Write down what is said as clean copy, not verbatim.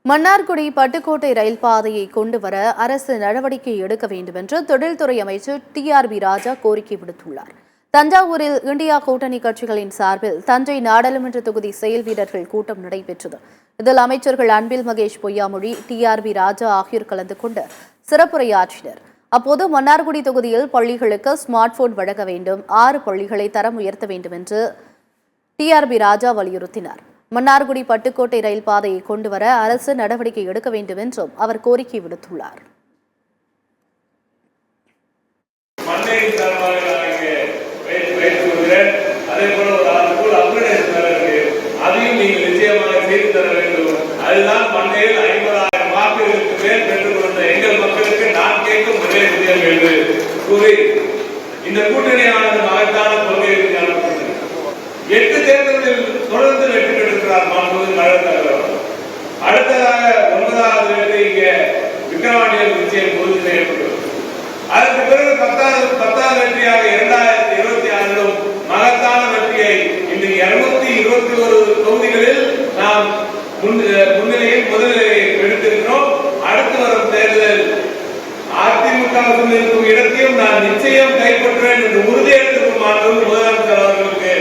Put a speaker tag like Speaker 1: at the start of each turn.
Speaker 1: மன்னார்குடி பட்டுக்கோட்டை ரயில் பாதையை கொண்டு வர அரசு நடவடிக்கை எடுக்க வேண்டும் என்று தொழில்துறை அமைச்சர் TRB ராஜா கோரிக்கை விடுத்துள்ளார். தஞ்சாவூரில் இந்தியா கூட்டணி கட்சிகளின் சார்பில் தஞ்சை நாடாளுமன்ற தொகுதி செயல் வீரர்கள் கூட்டம் நடைபெற்றது. இதில் அமைச்சர்கள் அன்பில் மகேஷ் பொய்யாமொழி, TRB ராஜா ஆகியோர் கலந்து கொண்டு சிறப்புரையாற்றினர். அப்போது மன்னார்குடி தொகுதியில் பள்ளிகளுக்கு ஸ்மார்ட் போன் வழங்க வேண்டும், 6 பள்ளிகளை தரம் உயர்த்த வேண்டும் என்று TRB ராஜா வலியுறுத்தினார். மன்னார்குடி பட்டுக்கோட்டை ரயில் பாதையை கொண்டு வர அரசு நடவடிக்கை எடுக்க வேண்டும் என்றும் அவர் கோரிக்கை விடுத்துள்ளார்.
Speaker 2: இந்த கூட்டணியானது மகத்தான கொள்கை 8 தேர்தல்களில் தொடர்ந்து வெற்றி பெற்றிருக்கிறார் மாண்புமிகு தலைவர். அடுத்ததாக 9வது வெற்றி இங்கே விக்கிரவாண்டியில் நிச்சயம் உறுதி செய்யப்பட்டது. அதற்கு பிறகு 10வது வெற்றியாக 2026 மகத்தான வெற்றியை இன்று 221 தொகுதிகளில் நாம் முன்னிலையில் முதலிலையை எடுத்திருக்கிறோம். அடுத்து வரும் தேர்தலில் அதிமுக இருக்கும் இடத்தையும் நான் நிச்சயம் கைப்பற்றுவேன் என்று உறுதியெடுத்திருக்கும் முதலமைச்சர் அவர்களுக்கு